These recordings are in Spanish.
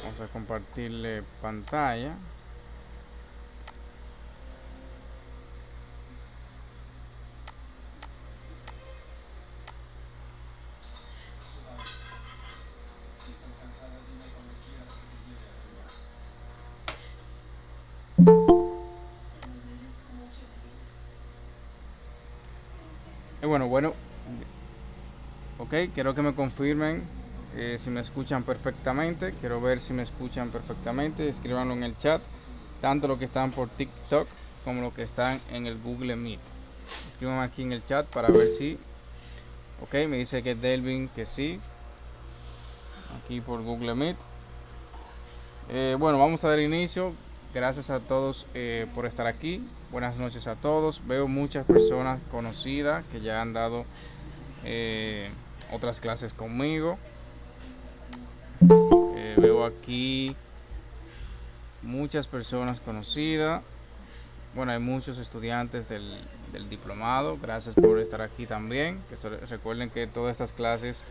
Vamos a compartirle pantalla. Bueno, ok, quiero que me confirmen si me escuchan perfectamente. Quiero ver si me escuchan perfectamente. Escríbanlo en el chat, tanto los que están por TikTok como los que están en el Google Meet. Escriban aquí en el chat para ver si. Ok, me dice que Delvin que sí, aquí por Google Meet. Bueno, vamos a dar inicio. Gracias a todos por estar aquí. Buenas noches a todos. Veo muchas personas conocidas que ya han dado otras clases conmigo. Veo aquí muchas personas conocidas. Bueno, hay muchos estudiantes del diplomado. Gracias por estar aquí también. Recuerden que todas estas clases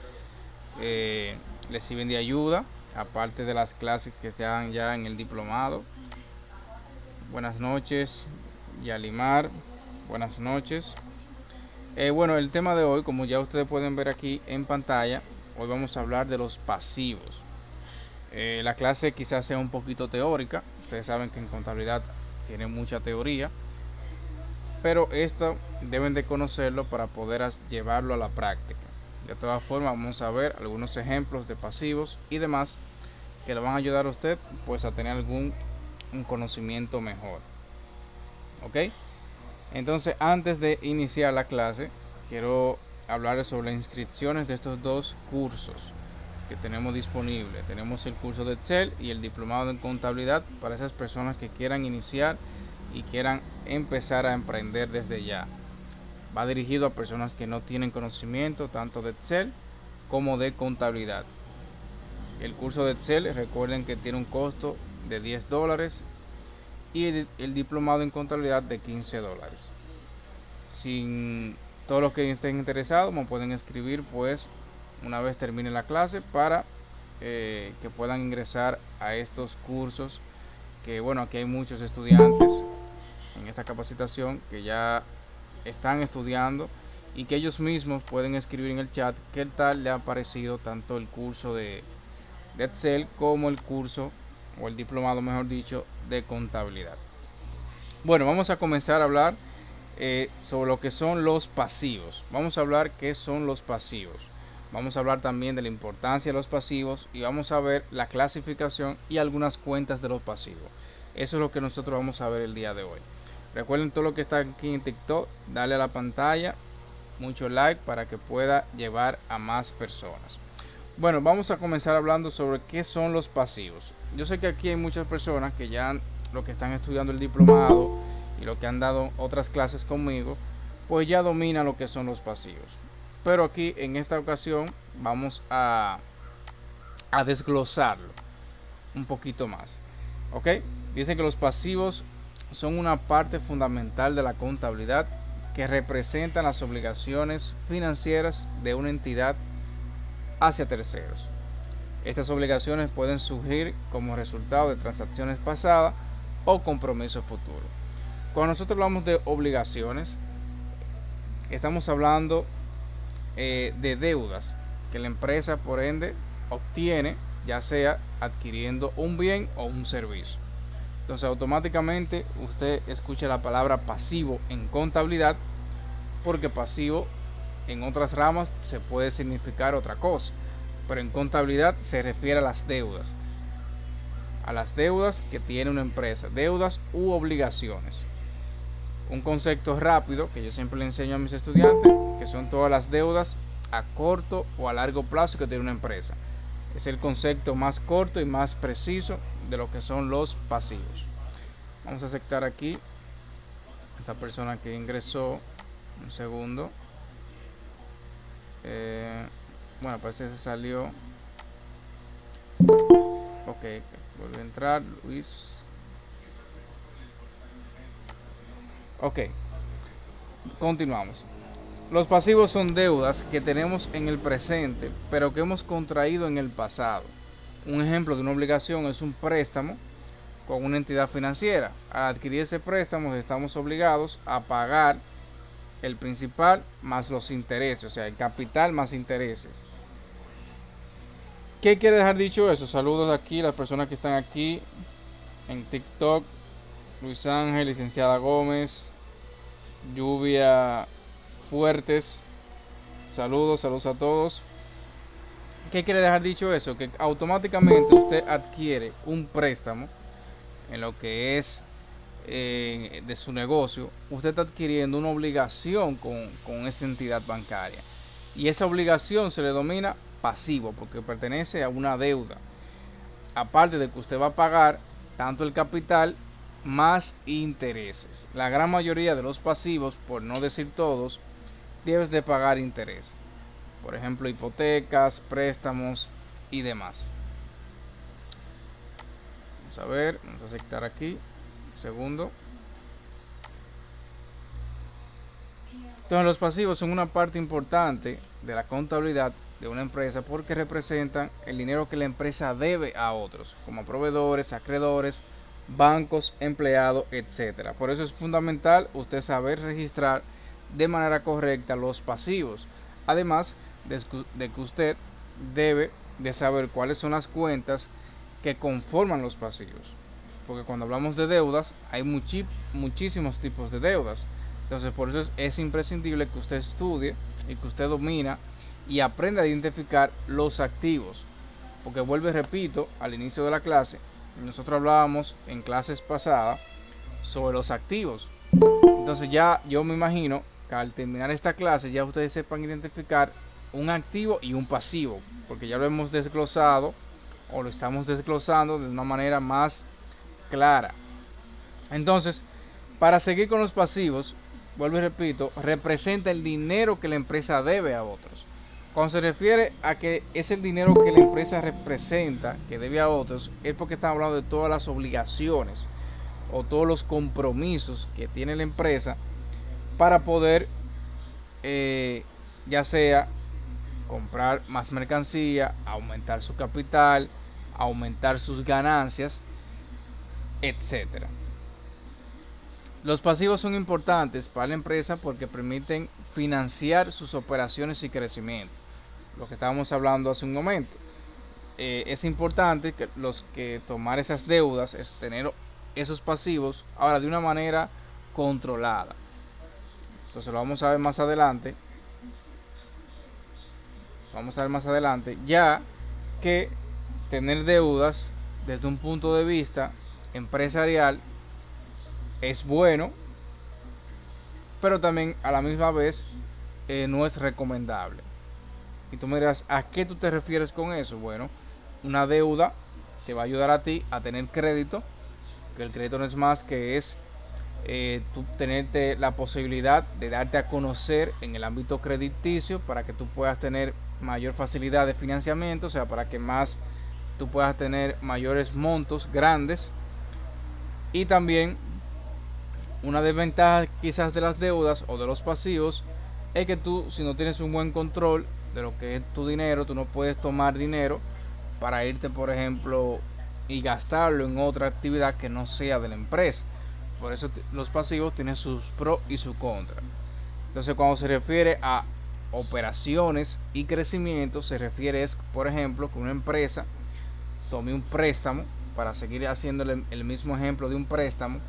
les sirven de ayuda, aparte de las clases que están ya en el diplomado. Buenas noches, Yalimar. Buenas noches. Bueno, el tema de hoy, como ya ustedes pueden ver aquí en pantalla, hoy vamos a hablar de los pasivos. La clase quizás sea un poquito teórica. Ustedes saben que en contabilidad tiene mucha teoría, pero esto deben de conocerlo para poder llevarlo a la práctica. De todas formas, vamos a ver algunos ejemplos de pasivos y demás que le van a ayudar a usted pues a tener un conocimiento mejor. Ok, entonces antes de iniciar la clase quiero hablarles sobre las inscripciones de estos dos cursos que tenemos disponibles. Tenemos el curso de Excel y el diplomado en contabilidad para esas personas que quieran iniciar y quieran empezar a emprender desde ya. Va dirigido a personas que no tienen conocimiento tanto de Excel como de contabilidad. El curso de Excel, recuerden que tiene un costo de $10 y el diplomado en contabilidad de $15. Sin todos los que estén interesados me pueden escribir pues una vez termine la clase para que puedan ingresar a estos cursos, que bueno, aquí hay muchos estudiantes en esta capacitación que ya están estudiando y que ellos mismos pueden escribir en el chat qué tal le ha parecido tanto el curso de Excel como el curso o el diplomado, mejor dicho, de contabilidad. Bueno, vamos a comenzar a hablar sobre lo que son los pasivos. Vamos a hablar qué son los pasivos. Vamos a hablar también de la importancia de los pasivos y vamos a ver la clasificación y algunas cuentas de los pasivos. Eso es lo que nosotros vamos a ver el día de hoy. Recuerden todo lo que está aquí en TikTok, dale a la pantalla, mucho like para que pueda llevar a más personas. Bueno, vamos a comenzar hablando sobre qué son los pasivos. Yo sé que aquí hay muchas personas que ya lo que están estudiando el diplomado y lo que han dado otras clases conmigo, pues ya dominan lo que son los pasivos. Pero aquí en esta ocasión vamos a desglosarlo un poquito más. ¿Ok? Dice que los pasivos son una parte fundamental de la contabilidad que representan las obligaciones financieras de una entidad hacia terceros. Estas obligaciones pueden surgir como resultado de transacciones pasadas o compromisos futuros. Cuando nosotros hablamos de obligaciones, estamos hablando de deudas que la empresa por ende obtiene, ya sea adquiriendo un bien o un servicio. Entonces automáticamente usted escucha la palabra pasivo en contabilidad, porque pasivo en otras ramas se puede significar otra cosa, pero en contabilidad se refiere a las deudas que tiene una empresa, deudas u obligaciones. Un concepto rápido que yo siempre le enseño a mis estudiantes, que son todas las deudas a corto o a largo plazo que tiene una empresa. Es el concepto más corto y más preciso de lo que son los pasivos. Vamos a aceptar aquí esta persona que ingresó. Un segundo. Bueno, parece que se salió. Ok, vuelve a entrar Luis. Ok, continuamos. Los pasivos son deudas que tenemos en el presente, pero que hemos contraído en el pasado. un ejemplo de una obligación es un préstamo con una entidad financiera. Al adquirir ese préstamo estamos obligados a pagar el principal más los intereses, o sea, el capital más intereses. ¿Qué quiere dejar dicho eso? Saludos aquí a las personas que están aquí en TikTok. Luis Ángel, licenciada Gómez, Lluvia Fuertes. Saludos a todos. ¿Qué quiere dejar dicho eso? Que automáticamente usted adquiere un préstamo en lo que es de su negocio. Usted está adquiriendo una obligación con esa entidad bancaria. Y esa obligación se le denomina pasivo porque pertenece a una deuda. Aparte de que usted va a pagar tanto el capital más intereses. La gran mayoría de los pasivos, por no decir todos, debes de pagar interés. Por ejemplo, hipotecas, préstamos y demás. Vamos a ver, vamos a aceptar aquí. Un segundo. Entonces los pasivos son una parte importante de la contabilidad de una empresa porque representan el dinero que la empresa debe a otros, como proveedores, acreedores, bancos, empleados, etcétera. Por eso es fundamental usted saber registrar de manera correcta los pasivos. Además de que usted debe de saber cuáles son las cuentas que conforman los pasivos. Porque cuando hablamos de deudas, hay muchísimos tipos de deudas. Entonces por eso es imprescindible que usted estudie y que usted domina y aprenda a identificar los activos. Porque vuelvo y repito, al inicio de la clase, nosotros hablábamos en clases pasadas sobre los activos. Entonces ya yo me imagino que al terminar esta clase ya ustedes sepan identificar un activo y un pasivo. Porque ya lo hemos desglosado o lo estamos desglosando de una manera más clara. Entonces, para seguir con los pasivos, vuelvo y repito, representa el dinero que la empresa debe a otros. Cuando se refiere a que es el dinero que la empresa representa, que debe a otros, es porque estamos hablando de todas las obligaciones o todos los compromisos que tiene la empresa para poder, ya sea comprar más mercancía, aumentar su capital, aumentar sus ganancias, etcétera. Los pasivos son importantes para la empresa porque permiten financiar sus operaciones y crecimiento. Lo que estábamos hablando hace un momento. Es importante que tomar esas deudas, es tener esos pasivos, ahora de una manera controlada. Entonces lo vamos a ver más adelante. Ya que tener deudas desde un punto de vista empresarial es bueno, pero también a la misma vez no es recomendable. Y tú me dirás, ¿a qué tú te refieres con eso? Bueno, una deuda te va a ayudar a ti a tener crédito, que el crédito no es más que es tú tenerte la posibilidad de darte a conocer en el ámbito crediticio para que tú puedas tener mayor facilidad de financiamiento, o sea, para que más tú puedas tener mayores montos grandes. Y también una desventaja quizás de las deudas o de los pasivos es que tú, si no tienes un buen control de lo que es tu dinero, tú no puedes tomar dinero para irte, por ejemplo, y gastarlo en otra actividad que no sea de la empresa. Por eso los pasivos tienen sus pros y sus contras. Entonces cuando se refiere a operaciones y crecimiento, se refiere es, por ejemplo, que una empresa tome un préstamo, para seguir haciéndole el mismo ejemplo de un préstamo,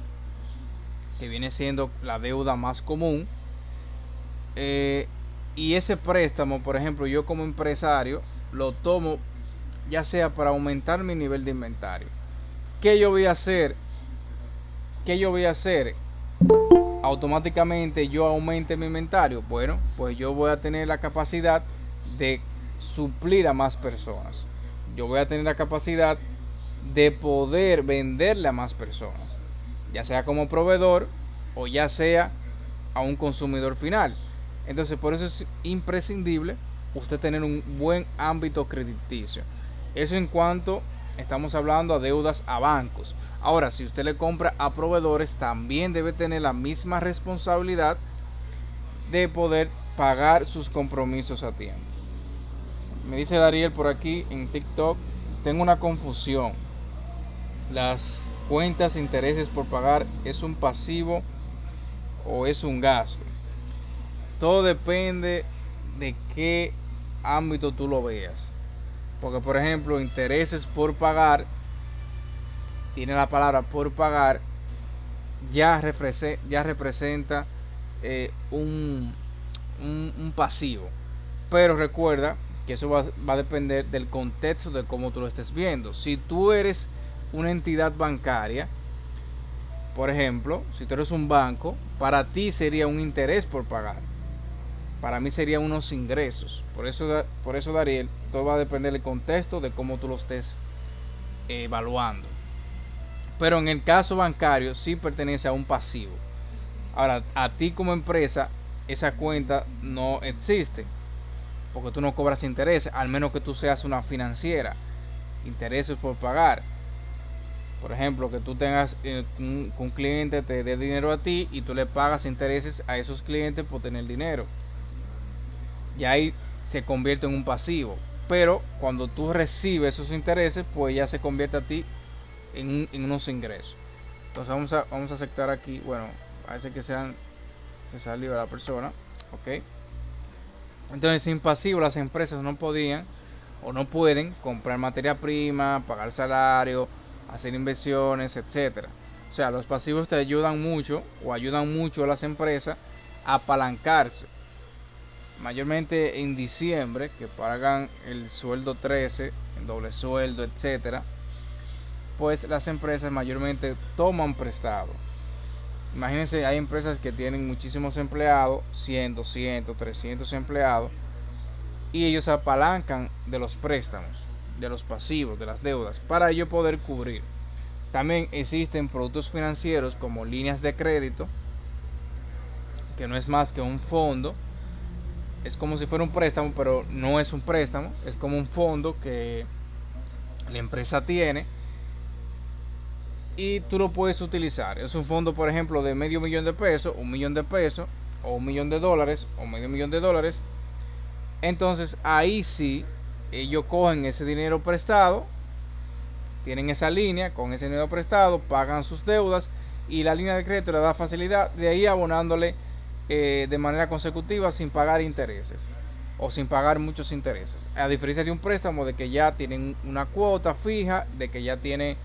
que viene siendo la deuda más común, y ese préstamo, por ejemplo, yo como empresario lo tomo ya sea para aumentar mi nivel de inventario. ¿Qué yo voy a hacer? Automáticamente yo aumente mi inventario. Bueno, pues yo voy a tener la capacidad de suplir a más personas. Yo voy a tener la capacidad de poder venderle a más personas, ya sea como proveedor o ya sea a un consumidor final. Entonces por eso es imprescindible usted tener un buen ámbito crediticio. Eso en cuanto estamos hablando a deudas a bancos. Ahora, si usted le compra a proveedores, también debe tener la misma responsabilidad de poder pagar sus compromisos a tiempo. Me dice Dariel por aquí en TikTok, tengo una confusión. Las cuentas de intereses por pagar, ¿es un pasivo o es un gasto? Todo depende de qué ámbito tú lo veas. Porque por ejemplo, intereses por pagar, tiene la palabra por pagar, ya representa un pasivo. Pero recuerda que eso va a depender del contexto de cómo tú lo estés viendo. Si tú eres una entidad bancaria, por ejemplo, si tú eres un banco, para ti sería un interés por pagar. Para mí serían unos ingresos. Por eso Dariel, todo va a depender del contexto de cómo tú lo estés evaluando. Pero en el caso bancario sí pertenece a un pasivo. Ahora, a ti como empresa, esa cuenta no existe, porque tú no cobras intereses, al menos que tú seas una financiera. Intereses por pagar. Por ejemplo, que tú tengas un cliente te dé dinero a ti y tú le pagas intereses a esos clientes por tener dinero. Y ahí se convierte en un pasivo. Pero cuando tú recibes esos intereses, pues ya se convierte a ti en unos ingresos. Entonces vamos a aceptar aquí, bueno, parece que se salió la persona, ok. Entonces sin pasivo las empresas no podían o no pueden comprar materia prima, pagar salario, hacer inversiones, etcétera. O sea, los pasivos te ayudan mucho o ayudan mucho a las empresas a apalancarse. Mayormente en diciembre, que pagan el sueldo 13, el doble sueldo, etcétera, pues las empresas mayormente toman prestado. Imagínense, hay empresas que tienen muchísimos empleados, 100, 200, 300 empleados, y ellos se apalancan de los préstamos, de los pasivos, de las deudas, para ello poder cubrir. También existen productos financieros como líneas de crédito, que no es más que un fondo. Es como si fuera un préstamo, pero no es un préstamo, es como un fondo que la empresa tiene y tú lo puedes utilizar. Es un fondo, por ejemplo, de medio millón de pesos, un millón de pesos, o un millón de dólares, o medio millón de dólares. Entonces ahí sí, ellos cogen ese dinero prestado, tienen esa línea, con ese dinero prestado, pagan sus deudas y la línea de crédito le da facilidad de ahí abonándole de manera consecutiva sin pagar intereses o sin pagar muchos intereses, a diferencia de un préstamo de que ya tienen una cuota fija, de que ya tiene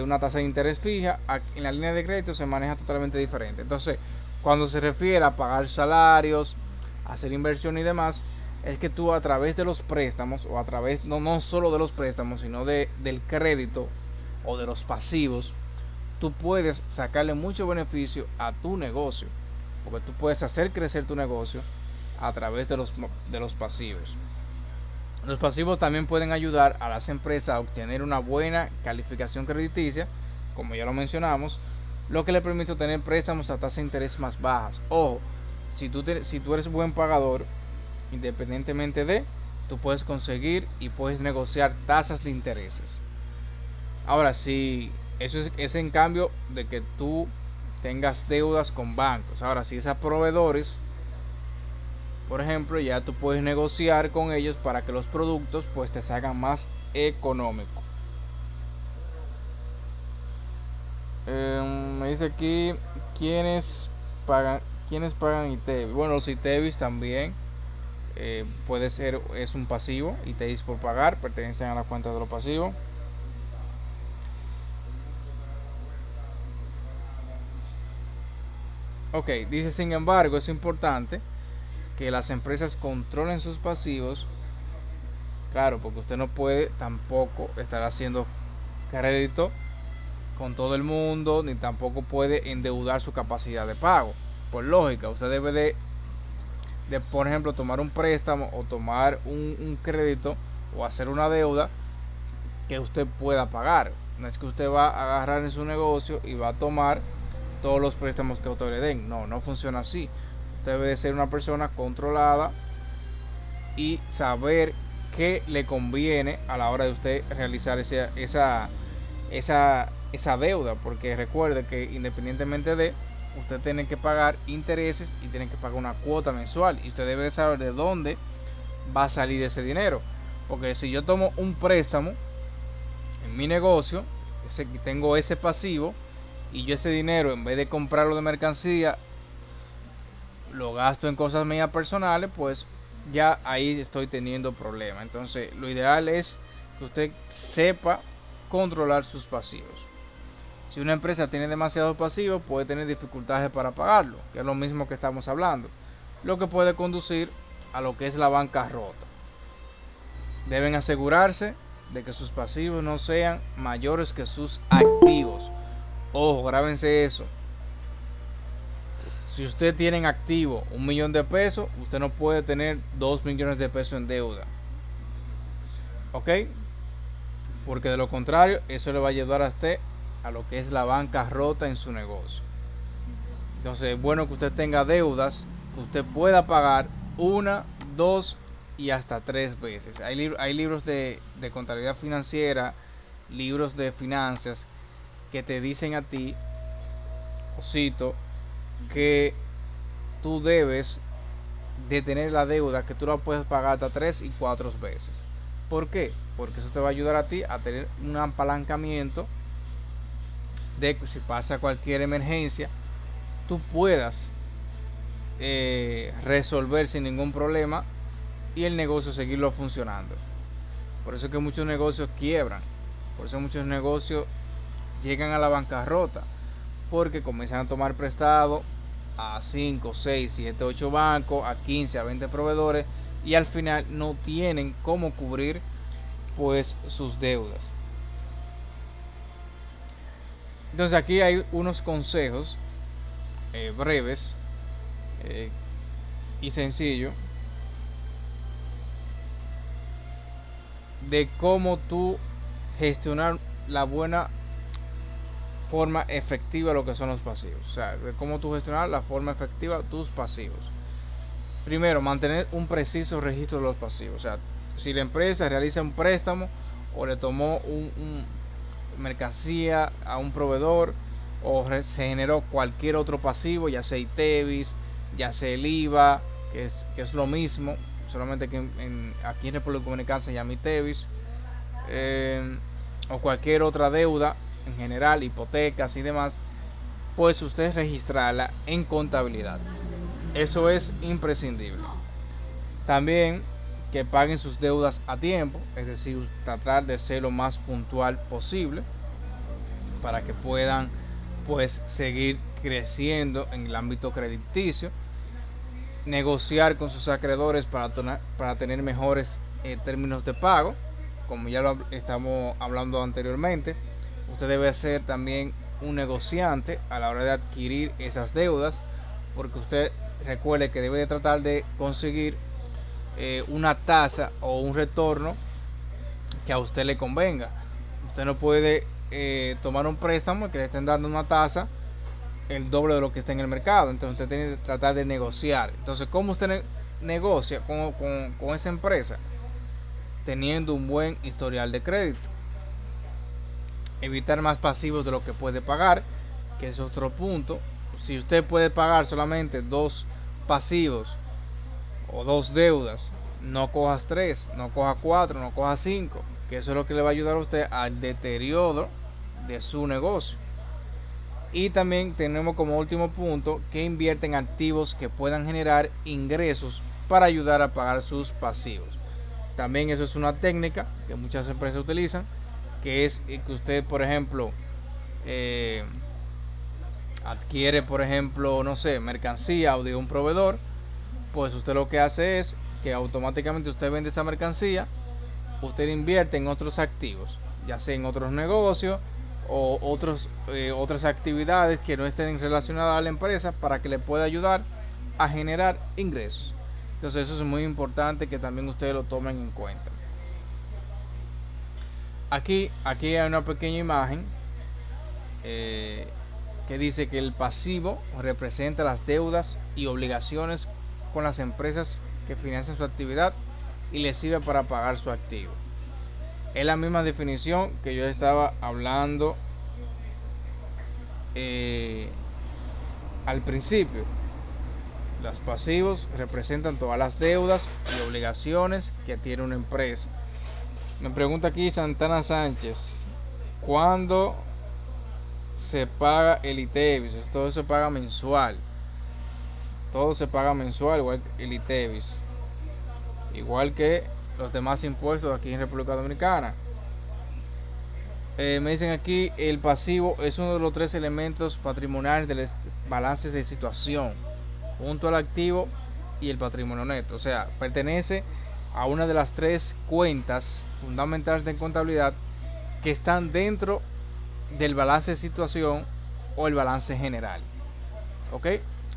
una tasa de interés fija. En la línea de crédito se maneja totalmente diferente. Entonces, cuando se refiere a pagar salarios, hacer inversión y demás, es que tú a través de los préstamos o a través no solo de los préstamos, sino del crédito o de los pasivos, tú puedes sacarle mucho beneficio a tu negocio, porque tú puedes hacer crecer tu negocio a través de los pasivos. Los pasivos también pueden ayudar a las empresas a obtener una buena calificación crediticia, como ya lo mencionamos, lo que le permite obtener préstamos a tasas de interés más bajas. Ojo, si tú eres buen pagador, independientemente tú puedes conseguir y puedes negociar tasas de intereses. Ahora, si eso es en cambio de que tú tengas deudas con bancos. Ahora, si es a proveedores, por ejemplo, ya tú puedes negociar con ellos para que los productos pues te salgan más económicos. Me dice aquí quiénes pagan ITEVIS. Bueno, los ITEVIS también puede ser, es un pasivo. ITEVIS por pagar pertenecen a la cuenta de los pasivos. Ok, dice, sin embargo, es importante que las empresas controlen sus pasivos. Claro, porque usted no puede tampoco estar haciendo crédito con todo el mundo, ni tampoco puede endeudar su capacidad de pago. Por lógica, usted debe de por ejemplo, tomar un préstamo o tomar un crédito o hacer una deuda que usted pueda pagar. No es que usted va a agarrar en su negocio y va a tomar todos los préstamos que usted le den. No funciona así. Usted debe de ser una persona controlada y saber qué le conviene a la hora de usted realizar esa deuda, porque recuerde que independientemente usted tiene que pagar intereses y tiene que pagar una cuota mensual, y usted debe de saber de dónde va a salir ese dinero. Porque si yo tomo un préstamo en mi negocio, tengo ese pasivo, y yo ese dinero, en vez de comprarlo de mercancía, lo gasto en cosas mías personales, pues ya ahí estoy teniendo problemas. Entonces lo ideal es que usted sepa controlar sus pasivos. Si una empresa tiene demasiados pasivos, puede tener dificultades para pagarlo, que es lo mismo que estamos hablando, lo que puede conducir a lo que es la bancarrota. Deben asegurarse de que sus pasivos no sean mayores que sus activos. Ojo, grábense eso. Si usted tiene en activo 1 millón de pesos, usted no puede tener 2 millones de pesos en deuda. ¿Ok? Porque de lo contrario, eso le va a ayudar a usted a lo que es la bancarrota en su negocio. Entonces es bueno que usted tenga deudas que usted pueda pagar 1, 2 y hasta 3 veces. Hay libros de contabilidad financiera, libros de finanzas que te dicen a ti, cito, que tú debes de tener la deuda que tú la puedes pagar hasta 3 y 4 veces. ¿Por qué? Porque eso te va a ayudar a ti a tener un apalancamiento de que si pasa cualquier emergencia, tú puedas resolver sin ningún problema y el negocio seguirlo funcionando. Por eso es que muchos negocios quiebran, por eso muchos negocios llegan a la bancarrota, porque comienzan a tomar prestado a 5, 6, 7, 8 bancos, a 15, a 20 proveedores, y al final no tienen cómo cubrir pues sus deudas. Entonces aquí hay unos consejos breves y sencillos de cómo tú gestionar la buena forma efectiva lo que son los pasivos. O sea, de cómo tú gestionar la forma efectiva tus pasivos. Primero, mantener un preciso registro de los pasivos. O sea, si la empresa realiza un préstamo o le tomó un mercancía a un proveedor, o se generó cualquier otro pasivo, ya sea ITEVIS, ya sea el IVA, que es lo mismo, solamente que aquí en República Dominicana se llama ITEVIS, o cualquier otra deuda en general, hipotecas y demás, pues usted registrarla en contabilidad. Eso es imprescindible. También que paguen sus deudas a tiempo, es decir, tratar de ser lo más puntual posible para que puedan pues seguir creciendo en el ámbito crediticio. Negociar con sus acreedores para tener mejores términos de pago, como ya lo estamos hablando anteriormente. Usted debe ser también un negociante a la hora de adquirir esas deudas, porque usted recuerde que debe de tratar de conseguir una tasa o un retorno que a usted le convenga. Usted no puede tomar un préstamo y que le estén dando una tasa el doble de lo que está en el mercado. Entonces usted tiene que tratar de negociar. Entonces, ¿cómo usted negocia con esa empresa? Teniendo un buen historial de crédito. Evitar más pasivos de lo que puede pagar, que es otro punto. Si usted puede pagar solamente 2 pasivos o 2 deudas, no cojas 3, no cojas 4, no cojas 5, que eso es lo que le va a ayudar a usted al deterioro de su negocio. Y también tenemos como último punto que invierte en activos que puedan generar ingresos para ayudar a pagar sus pasivos. También eso es una técnica que muchas empresas utilizan, que es que usted, por ejemplo, adquiere, por ejemplo, no sé, mercancía o de un proveedor, pues usted lo que hace es que automáticamente usted vende esa mercancía, usted invierte en otros activos, ya sea en otros negocios o otras actividades que no estén relacionadas a la empresa, para que le pueda ayudar a generar ingresos. Entonces eso es muy importante que también ustedes lo tomen en cuenta. Aquí hay una pequeña imagen que dice que el pasivo representa las deudas y obligaciones con las empresas que financian su actividad y les sirve para pagar su activo. Es la misma definición que yo estaba hablando al principio. Los pasivos representan todas las deudas y obligaciones que tiene una empresa. Me pregunta aquí Santana Sánchez, cuando se paga el ITEVIS. Todo se paga mensual. Todo se paga mensual, igual que el ITEVIS. Igual que los demás impuestos aquí en República Dominicana. Me dicen aquí, el pasivo es uno de los 3 elementos patrimoniales del balance de situación, junto al activo y el patrimonio neto. O sea, pertenece a una de las 3 cuentas fundamentales de contabilidad que están dentro del balance de situación o el balance general. ¿Ok?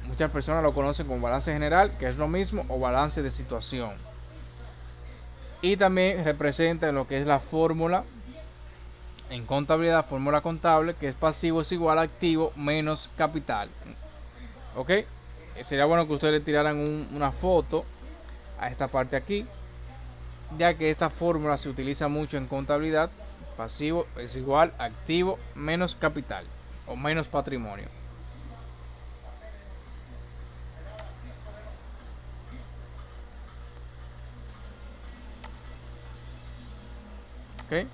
Muchas personas lo conocen como balance general, que es lo mismo, o balance de situación. Y también representa lo que es la fórmula en contabilidad, fórmula contable, que es pasivo es igual a activo menos capital. ¿Ok? Sería bueno que ustedes le tiraran una foto a esta parte aquí, ya que esta fórmula se utiliza mucho en contabilidad. Pasivo es igual a activo menos capital o menos patrimonio. ¿Ok?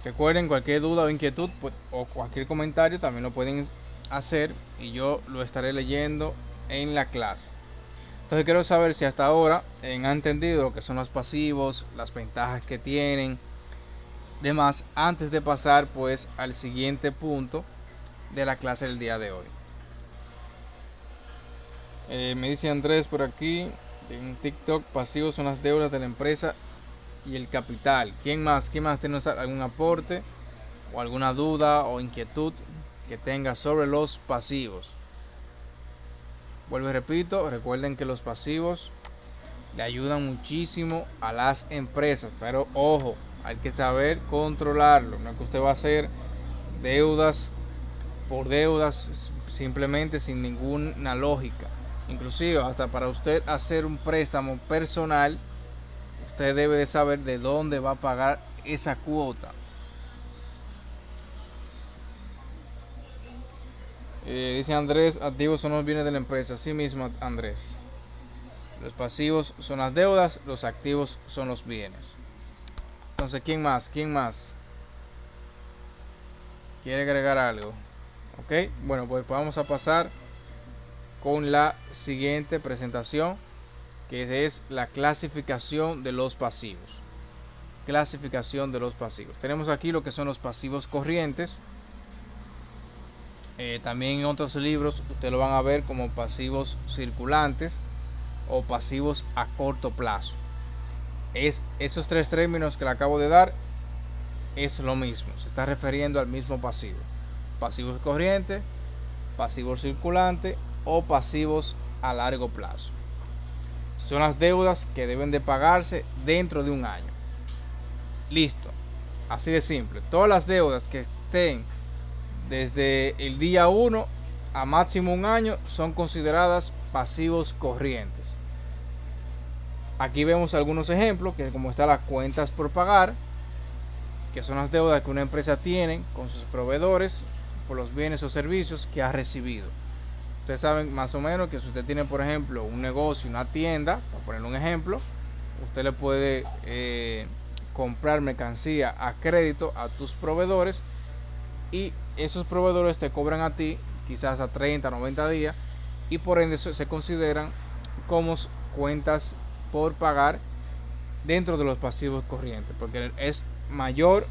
Recuerden, cualquier duda o inquietud o cualquier comentario también lo pueden hacer y yo lo estaré leyendo en la clase. Entonces quiero saber si hasta ahora han entendido lo que son los pasivos, las ventajas que tienen, demás, antes de pasar pues al siguiente punto de la clase del día de hoy. Me dice Andrés por aquí en TikTok, pasivos son las deudas de la empresa y el capital. ¿Quién más tiene algún aporte o alguna duda o inquietud que tenga sobre los pasivos? Vuelvo y repito, recuerden que los pasivos le ayudan muchísimo a las empresas, pero ojo, hay que saber controlarlo. No es que usted va a hacer deudas por deudas simplemente sin ninguna lógica. Inclusive hasta para usted hacer un préstamo personal, usted debe de saber de dónde va a pagar esa cuota. Dice Andrés, activos son los bienes de la empresa. Así mismo, Andrés. Los pasivos son las deudas, los activos son los bienes. Entonces, ¿quién más? ¿Quiere agregar algo? Ok, bueno, pues vamos a pasar con la siguiente presentación, que es la clasificación de los pasivos. Clasificación de los pasivos. Tenemos aquí lo que son los pasivos corrientes. También en otros libros ustedes lo van a ver como pasivos circulantes o pasivos a corto plazo. Esos 3 términos que le acabo de dar es lo mismo, se está refiriendo al mismo pasivo. Pasivos corrientes, pasivos circulantes o pasivos a largo plazo. Son las deudas que deben de pagarse dentro de un año. Listo, así de simple. Todas las deudas que estén desde el día 1 a máximo un año son consideradas pasivos corrientes. Aquí vemos algunos ejemplos, que como están las cuentas por pagar, que son las deudas que una empresa tiene con sus proveedores por los bienes o servicios que ha recibido. Ustedes saben más o menos que si usted tiene, por ejemplo, un negocio, una tienda, para poner un ejemplo, usted le puede comprar mercancía a crédito a tus proveedores y esos proveedores te cobran a ti quizás a 30, 90 días y por ende se consideran como cuentas por pagar dentro de los pasivos corrientes, porque no es mayor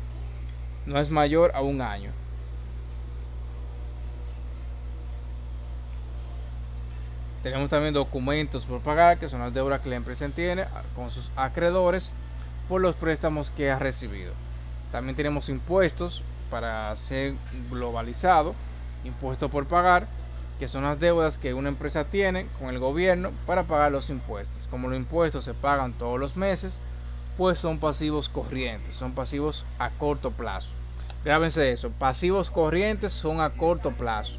a un año. Tenemos también documentos por pagar, que son las deudas que la empresa tiene con sus acreedores por los préstamos que ha recibido. También tenemos impuestos para ser globalizado, impuestos por pagar, que son las deudas que una empresa tiene con el gobierno para pagar los impuestos. Como los impuestos se pagan todos los meses, pues son pasivos corrientes, son pasivos a corto plazo. Grábense eso, pasivos corrientes son a corto plazo,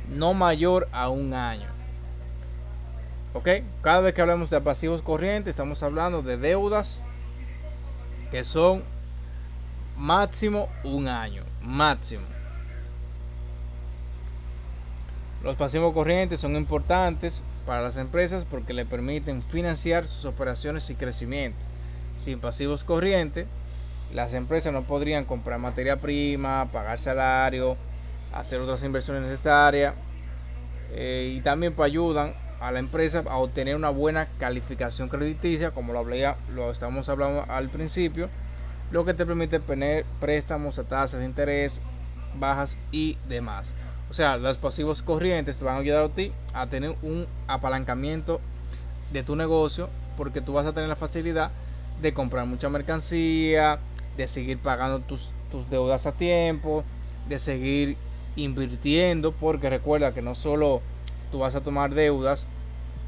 no mayor a un año. ¿Ok? Cada vez que hablamos de pasivos corrientes, estamos hablando de deudas que son máximo un año, máximo. Los pasivos corrientes son importantes para las empresas porque le permiten financiar sus operaciones y crecimiento. Sin pasivos corrientes, las empresas no podrían comprar materia prima, pagar salario, hacer otras inversiones necesarias, y también pues ayudan a la empresa a obtener una buena calificación crediticia, como lo estamos hablando al principio, lo que te permite tener préstamos a tasas de interés bajas y demás. O sea, los pasivos corrientes te van a ayudar a ti a tener un apalancamiento de tu negocio, porque tú vas a tener la facilidad de comprar mucha mercancía, de seguir pagando tus deudas a tiempo, de seguir invirtiendo, porque recuerda que no solo tú vas a tomar deudas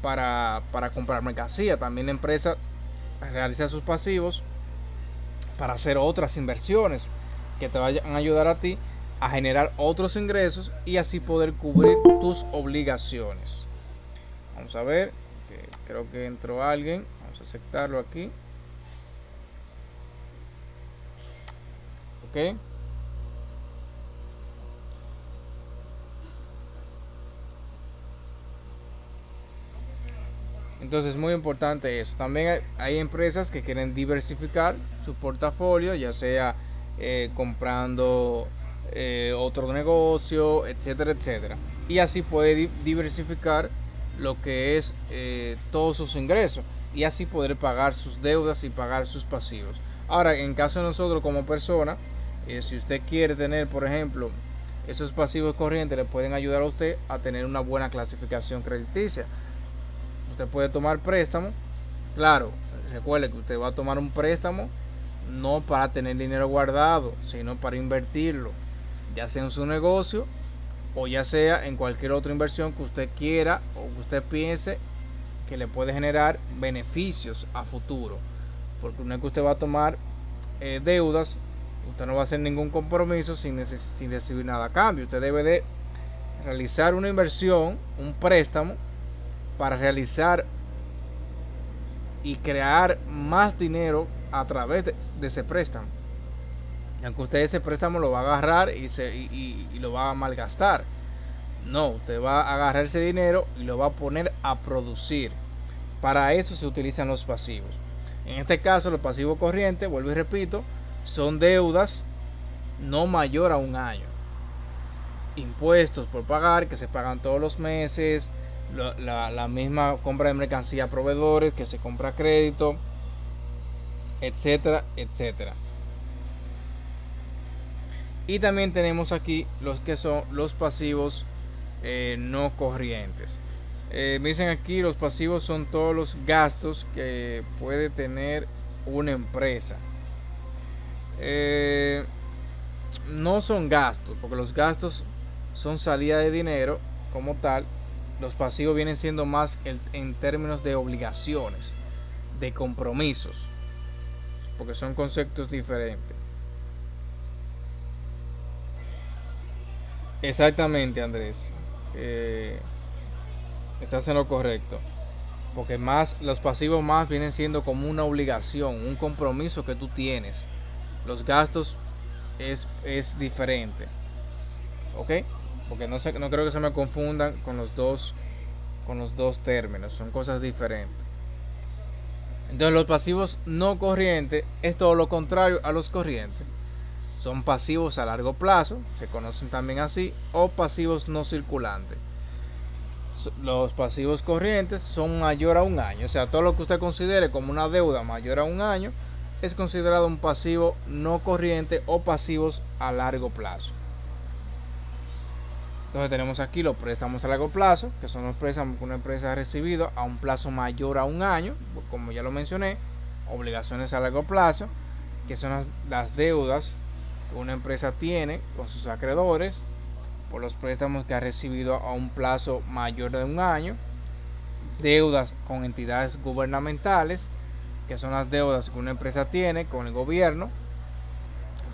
para comprar mercancía, también la empresa realiza sus pasivos para hacer otras inversiones que te vayan a ayudar a ti a generar otros ingresos y así poder cubrir tus obligaciones. Vamos a ver, creo que entró alguien, vamos a aceptarlo aquí. Ok. Entonces es muy importante eso. También hay empresas que quieren diversificar su portafolio, ya sea comprando otro negocio, etcétera, etcétera. Y así puede diversificar lo que es todos sus ingresos y así poder pagar sus deudas y pagar sus pasivos. Ahora, en caso de nosotros como persona, si usted quiere tener, por ejemplo, esos pasivos corrientes, le pueden ayudar a usted a tener una buena clasificación crediticia. Usted puede tomar préstamo. Claro, recuerde que usted va a tomar un préstamo no para tener dinero guardado, sino para invertirlo, ya sea en su negocio o ya sea en cualquier otra inversión que usted quiera o que usted piense que le puede generar beneficios a futuro. Porque no es que usted va a tomar deudas, usted no va a hacer ningún compromiso sin recibir nada a cambio. Usted debe de realizar una inversión, un préstamo, para realizar y crear más dinero a través de ese préstamo. Y aunque usted ese préstamo lo va a agarrar y lo va a malgastar, no, usted va a agarrar ese dinero y lo va a poner a producir. Para eso se utilizan los pasivos. En este caso, los pasivos corrientes, vuelvo y repito, son deudas no mayor a un año, impuestos por pagar que se pagan todos los meses, la misma compra de mercancía a proveedores que se compra a crédito, etcétera, etcétera. Y también tenemos aquí los que son los pasivos no corrientes. Me dicen aquí, los pasivos son todos los gastos que puede tener una empresa. No son gastos, porque los gastos son salida de dinero como tal. Los pasivos vienen siendo más en términos de obligaciones, de compromisos, porque son conceptos diferentes. Exactamente, Andrés. Estás en lo correcto. Porque más los pasivos más vienen siendo como una obligación, un compromiso que tú tienes. Los gastos es diferente. ¿Ok? Porque no creo que se me confundan con los dos términos. Son cosas diferentes. Entonces los pasivos no corrientes es todo lo contrario a los corrientes. Son pasivos a largo plazo, se conocen también así, o pasivos no circulantes. Los pasivos corrientes son mayor a un año, o sea, todo lo que usted considere como una deuda mayor a un año es considerado un pasivo no corriente o pasivos a largo plazo. Entonces tenemos aquí los préstamos a largo plazo, que son los préstamos que una empresa ha recibido a un plazo mayor a un año, como ya lo mencioné. Obligaciones a largo plazo, que son las deudas que una empresa tiene con sus acreedores por los préstamos que ha recibido a un plazo mayor de un año. Deudas con entidades gubernamentales, que son las deudas que una empresa tiene con el gobierno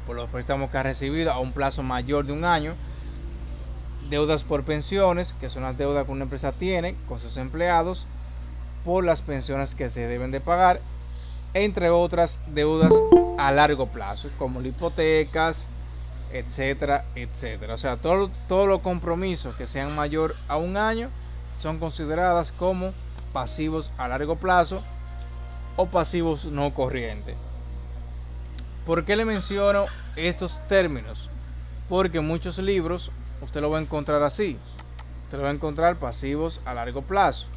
por los préstamos que ha recibido a un plazo mayor de un año. Deudas por pensiones, que son las deudas que una empresa tiene con sus empleados por las pensiones que se deben de pagar, entre otras deudas a largo plazo, como las hipotecas, etcétera, etcétera. O sea, todos los compromisos que sean mayor a un año son consideradas como pasivos a largo plazo o pasivos no corrientes. ¿Por qué le menciono estos términos? Porque en muchos libros usted lo va a encontrar así. Usted lo va a encontrar pasivos a largo plazo.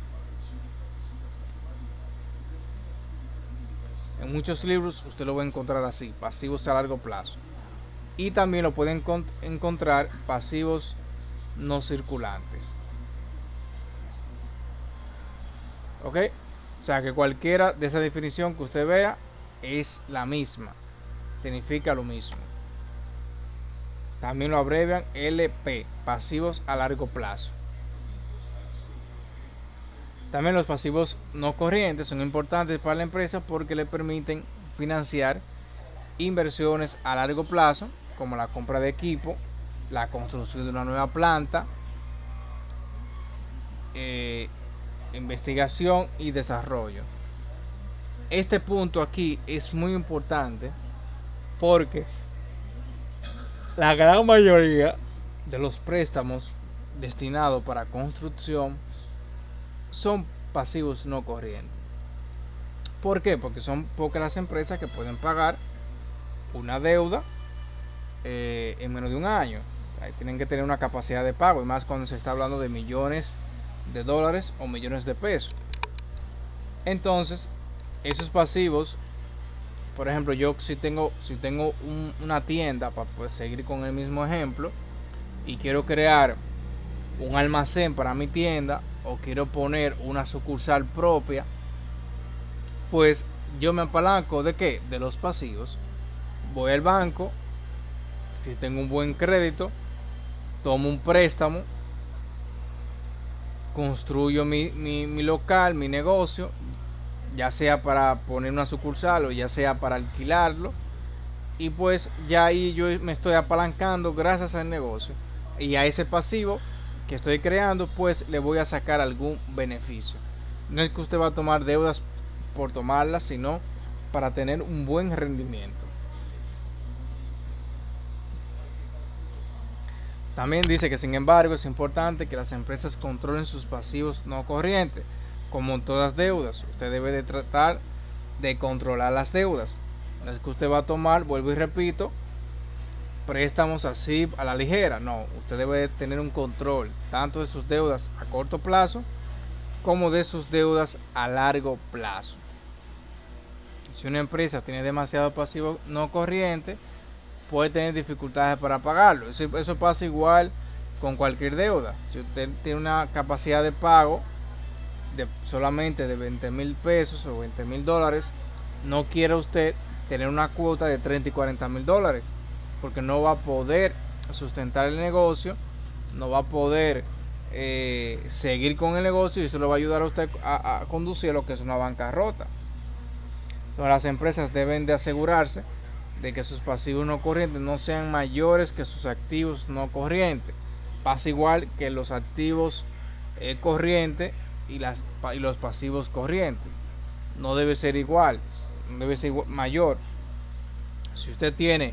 En muchos libros usted lo va a encontrar así, pasivos a largo plazo. Y también lo pueden encontrar pasivos no circulantes. ¿Ok? O sea que cualquiera de esa definición que usted vea es la misma. Significa lo mismo. También lo abrevian LP, pasivos a largo plazo. También los pasivos no corrientes son importantes para la empresa porque le permiten financiar inversiones a largo plazo, como la compra de equipo, la construcción de una nueva planta, investigación y desarrollo. Este punto aquí es muy importante porque la gran mayoría de los préstamos destinados para construcción son pasivos no corrientes. ¿Por qué? Porque son pocas las empresas que pueden pagar una deuda en menos de un año. Ahí tienen que tener una capacidad de pago, y más cuando se está hablando de millones de dólares o millones de pesos. Entonces, esos pasivos, por ejemplo, yo si tengo una tienda, para pues, seguir con el mismo ejemplo, y quiero crear un almacén para mi tienda, o quiero poner una sucursal propia, pues yo me apalanco de ¿qué? De los pasivos. Voy al banco, si tengo un buen crédito, tomo un préstamo, construyo mi local, mi negocio, ya sea para poner una sucursal o ya sea para alquilarlo, y pues ya ahí yo me estoy apalancando gracias al negocio, y a ese pasivo que estoy creando pues le voy a sacar algún beneficio. No es que usted va a tomar deudas por tomarlas, sino para tener un buen rendimiento. También dice que sin embargo es importante que las empresas controlen sus pasivos no corrientes. Como en todas deudas, usted debe de tratar de controlar las deudas. No es que usted va a tomar, vuelvo y repito, préstamos así a la ligera. No, usted debe de tener un control tanto de sus deudas a corto plazo como de sus deudas a largo plazo. Si una empresa tiene demasiado pasivo no corriente, puede tener dificultades para pagarlo. Eso pasa igual con cualquier deuda. Si usted tiene una capacidad de pago solamente de 20,000 pesos o 20,000 dólares, no quiere usted tener una cuota de 30 y 40,000 dólares, porque no va a poder sustentar el negocio, no va a poder seguir con el negocio, y eso le va a ayudar a usted a conducir lo que es una bancarrota. Entonces las empresas deben de asegurarse de que sus pasivos no corrientes no sean mayores que sus activos no corrientes. Pasa igual que los activos corrientes y los pasivos corrientes. No debe ser igual, no debe ser mayor. Si usted tiene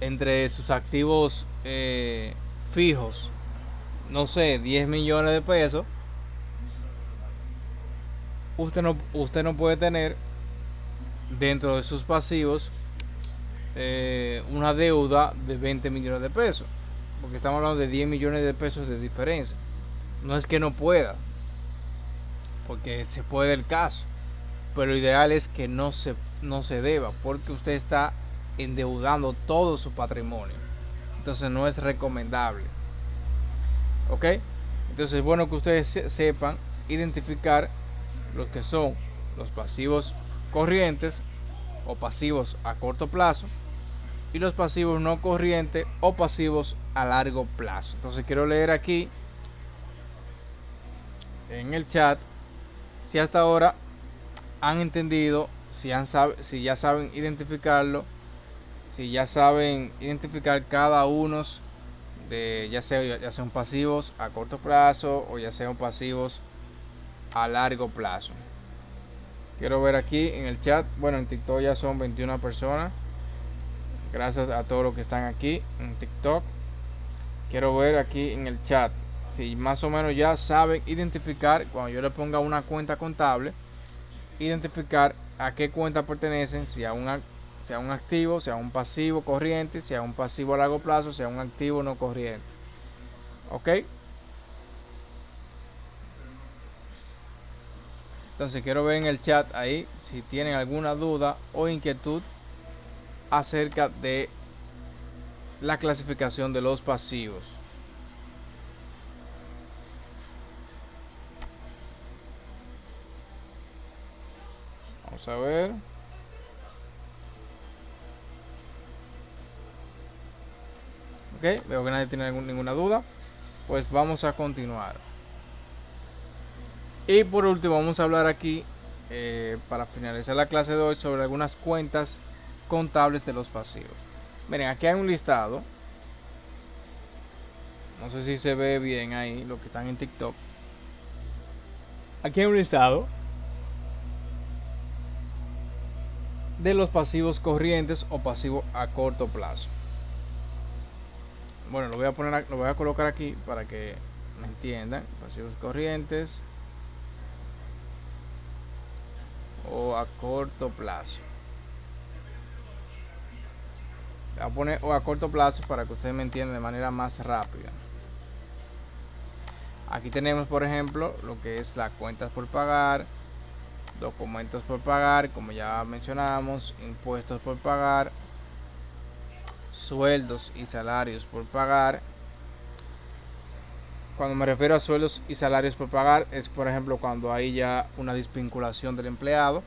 entre sus activos fijos, no sé, 10 millones de pesos, usted no puede tener dentro de sus pasivos una deuda de 20 millones de pesos, porque estamos hablando de 10 millones de pesos de diferencia. No es que no pueda, porque se puede el caso, pero lo ideal es que no se deba, porque usted está endeudando todo su patrimonio. Entonces no es recomendable. ¿Ok? Entonces es bueno que ustedes sepan identificar lo que son los pasivos corrientes o pasivos a corto plazo, y los pasivos no corrientes o pasivos a largo plazo. Entonces quiero leer aquí en el chat si hasta ahora han entendido, si ya saben identificarlo, si ya saben identificar cada uno de ya sean pasivos a corto plazo o ya sean pasivos a largo plazo. Quiero ver aquí en el chat. Bueno, en TikTok ya son 21 personas. Gracias a todos los que están aquí en TikTok. Quiero ver aquí en el chat si más o menos ya saben identificar, cuando yo le ponga una cuenta contable, identificar a qué cuenta pertenecen, si sea un activo, sea un pasivo corriente, sea un pasivo a largo plazo, sea un activo no corriente. ¿Ok? Entonces quiero ver en el chat ahí si tienen alguna duda o inquietud acerca de la clasificación de los pasivos. Vamos a ver. Ok, veo que nadie tiene ninguna duda. Pues vamos a continuar. Y por último vamos a hablar aquí, para finalizar la clase de hoy, sobre algunas cuentas contables de los pasivos. Miren, aquí hay un listado. No sé si se ve bien ahí lo que están en TikTok. Aquí hay un listado de los pasivos corrientes o pasivos a corto plazo. Bueno, lo voy a colocar aquí para que me entiendan. Pasivos corrientes o a corto plazo. Voy a poner o a corto plazo para que ustedes me entiendan de manera más rápida. Aquí tenemos, por ejemplo, lo que es las cuentas por pagar, documentos por pagar, como ya mencionamos, impuestos por pagar, sueldos y salarios por pagar. Cuando me refiero a sueldos y salarios por pagar, es por ejemplo cuando hay ya una desvinculación del empleado.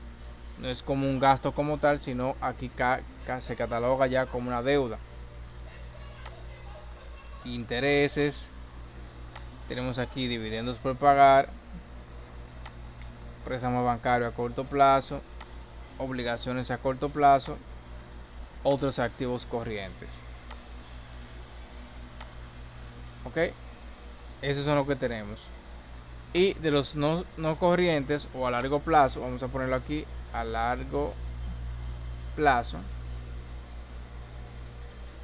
No es como un gasto como tal, sino aquí se cataloga ya como una deuda. Intereses. Tenemos aquí dividendos por pagar, préstamo bancario a corto plazo, obligaciones a corto plazo, otros activos corrientes. Ok, esos son los que tenemos. Y de los no corrientes o a largo plazo, vamos a ponerlo aquí a largo plazo.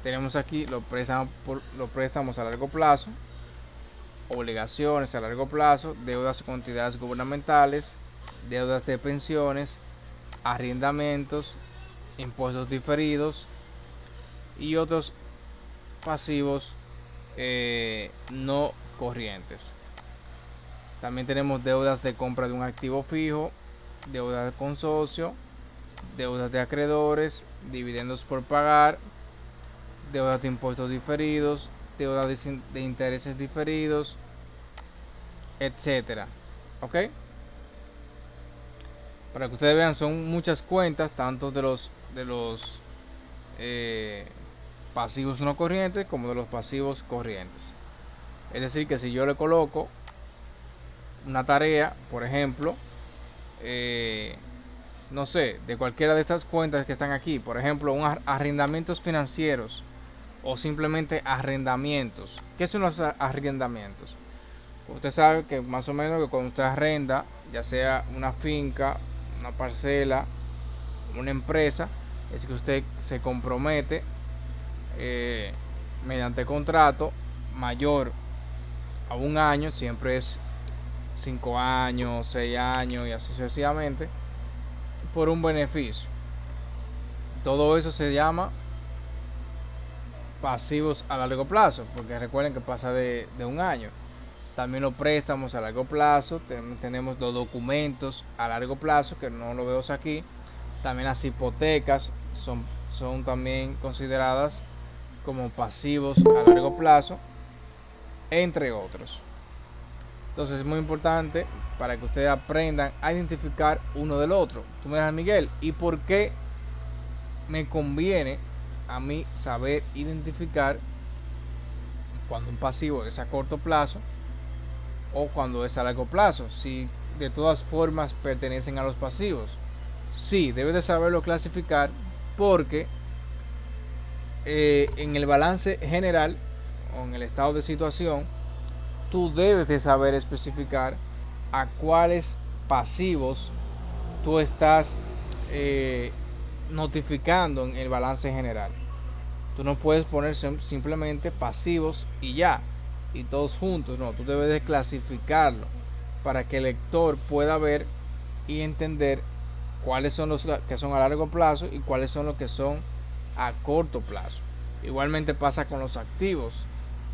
Tenemos aquí los préstamos a largo plazo, obligaciones a largo plazo, deudas con entidades gubernamentales, deudas de pensiones, arrendamientos, impuestos diferidos y otros pasivos no corrientes. También tenemos deudas de compra de un activo fijo, deudas de consorcio, deudas de acreedores, dividendos por pagar, deudas de impuestos diferidos, deudas de intereses diferidos, etcétera. Ok, para que ustedes vean, son muchas cuentas, tanto de los pasivos no corrientes como de los pasivos corrientes. Es decir, que si yo le coloco una tarea, por ejemplo, no sé, de cualquiera de estas cuentas que están aquí, por ejemplo, arrendamientos financieros o simplemente arrendamientos. ¿Qué son los arrendamientos? Usted sabe que más o menos que cuando usted arrenda, ya sea una finca, una parcela, una empresa, es que usted se compromete mediante contrato mayor a un año, siempre es 5 años, 6 años y así sucesivamente, por un beneficio. Todo eso se llama pasivos a largo plazo, porque recuerden que pasa de un año. También los préstamos a largo plazo, tenemos los documentos a largo plazo, que no lo veo aquí. También las hipotecas son también consideradas como pasivos a largo plazo, entre otros. Entonces es muy importante para que ustedes aprendan a identificar uno del otro. Tú me dirás, Miguel, ¿y por qué me conviene a mí saber identificar cuando un pasivo es a corto plazo o cuando es a largo plazo? Si de todas formas pertenecen a los pasivos. Sí, debes de saberlo clasificar, porque en el balance general o en el estado de situación, tú debes de saber especificar a cuáles pasivos tú estás notificando en el balance general. Tú no puedes poner simplemente pasivos y ya, y todos juntos. No, tú debes de clasificarlo para que el lector pueda ver y entender cuáles son los que son a largo plazo y cuáles son los que son a corto plazo. Igualmente pasa con los activos.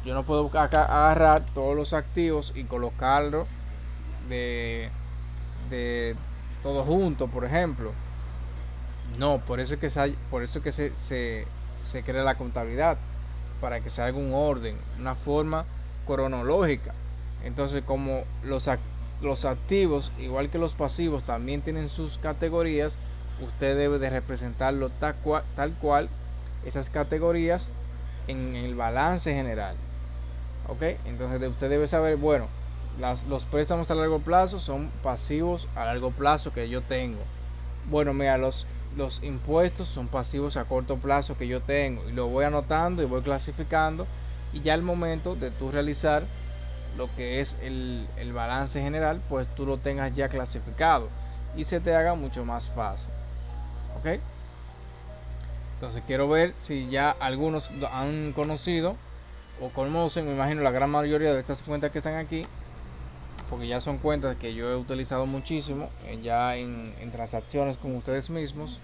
Yo no puedo acá agarrar todos los activos y colocarlo de todo junto, por ejemplo. No, por eso es que se crea la contabilidad, para que se haga un orden, una forma cronológica. Entonces, como los activos, igual que los pasivos, también tienen sus categorías, usted debe de representarlo tal cual esas categorías en el balance general. ¿Ok? Entonces usted debe saber, bueno, los préstamos a largo plazo son pasivos a largo plazo que yo tengo. Bueno, mira, los impuestos son pasivos a corto plazo que yo tengo, y lo voy anotando y voy clasificando, y ya al momento de tú realizar lo que es el balance general, pues tú lo tengas ya clasificado y se te haga mucho más fácil. ¿Ok? Entonces quiero ver si ya algunos han conocido o conocen, me imagino la gran mayoría de estas cuentas que están aquí, porque ya son cuentas que yo he utilizado muchísimo ya en transacciones con ustedes mismos.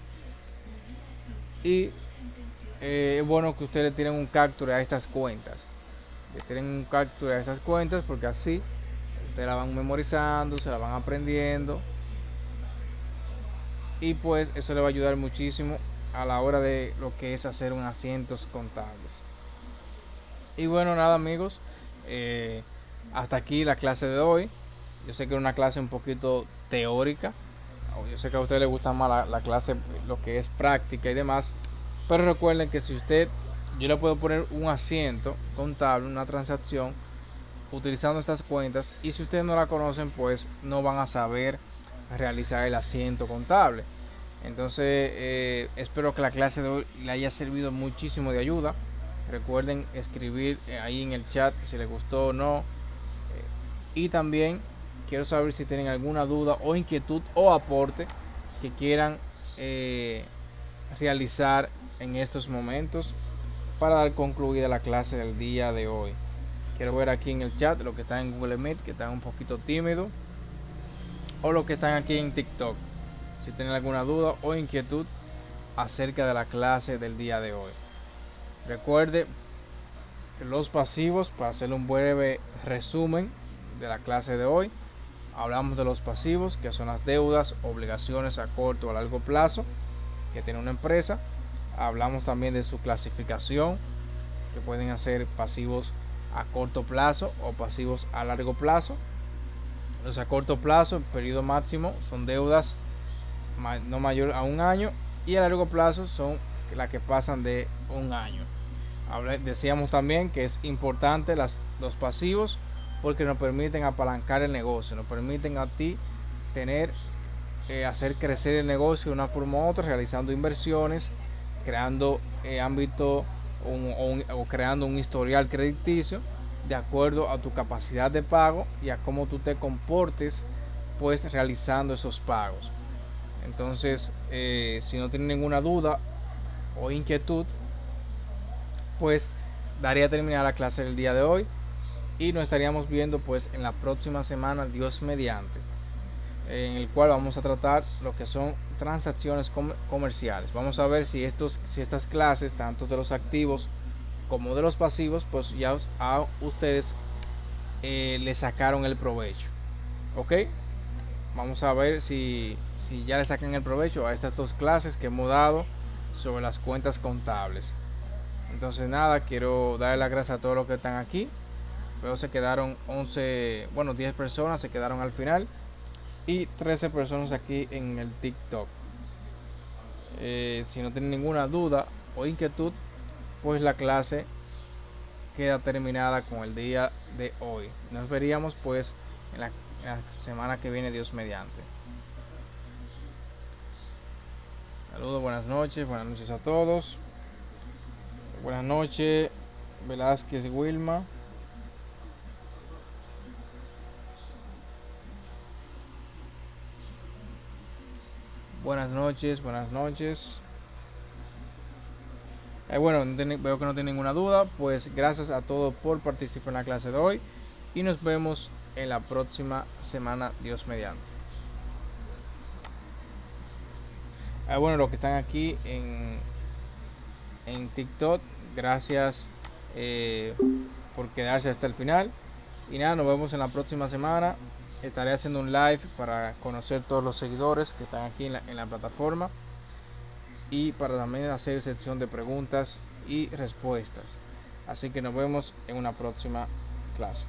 Y es bueno que ustedes tienen un capture a estas cuentas, porque así ustedes la van memorizando, se la van aprendiendo, y pues eso le va a ayudar muchísimo a la hora de lo que es hacer un asientos contables. Y bueno, nada amigos, hasta aquí la clase de hoy. Yo sé que es una clase un poquito teórica, yo sé que a ustedes les gusta más la clase, lo que es práctica y demás, pero recuerden que si yo le puedo poner un asiento contable, una transacción, utilizando estas cuentas, y si ustedes no la conocen, pues no van a saber realizar el asiento contable. Entonces espero que la clase de hoy le haya servido muchísimo de ayuda. Recuerden escribir ahí en el chat si les gustó o no, y también quiero saber si tienen alguna duda o inquietud o aporte que quieran realizar en estos momentos para dar concluida la clase del día de hoy. Quiero ver aquí en el chat los que están en Google Meet, que están un poquito tímidos, o los que están aquí en TikTok, si tienen alguna duda o inquietud acerca de la clase del día de hoy. Recuerde los pasivos, para hacer un breve resumen de la clase de hoy. Hablamos de los pasivos, que son las deudas, obligaciones a corto o a largo plazo que tiene una empresa. Hablamos también de su clasificación, que pueden hacer pasivos a corto plazo o pasivos a largo plazo. Los a corto plazo, el periodo máximo, son deudas no mayor a un año, y a largo plazo son las que pasan de un año. Decíamos también que es importante los pasivos, porque nos permiten apalancar el negocio, nos permiten a ti hacer crecer el negocio de una forma u otra, realizando inversiones, creando ámbito o creando un historial crediticio de acuerdo a tu capacidad de pago y a cómo tú te comportes pues realizando esos pagos. Entonces si no tienen ninguna duda o inquietud, pues daría terminar la clase del día de hoy, y nos estaríamos viendo pues en la próxima semana, Dios mediante, en el cual vamos a tratar lo que son transacciones comerciales. Vamos a ver si estas clases, tanto de los activos como de los pasivos, pues ya a ustedes le sacaron el provecho. Ok, vamos a ver si ya le sacan el provecho a estas dos clases que hemos dado sobre las cuentas contables. Entonces nada, quiero darle las gracias a todos los que están aquí. Pero se quedaron 10 personas se quedaron al final, y 13 personas aquí en el TikTok. Si no tienen ninguna duda o inquietud, pues la clase queda terminada con el día de hoy. Nos veríamos pues en la semana que viene, Dios mediante. Saludos, buenas noches a todos. Buenas noches, Velázquez Wilma. Buenas noches. Veo que no tiene ninguna duda. Pues gracias a todos por participar en la clase de hoy, y nos vemos en la próxima semana, Dios mediante. Bueno, los que están aquí en TikTok, gracias por quedarse hasta el final. Y nada, nos vemos en la próxima semana. Estaré haciendo un live para conocer todos los seguidores que están aquí en la plataforma y para también hacer sección de preguntas y respuestas. Así que nos vemos en una próxima clase.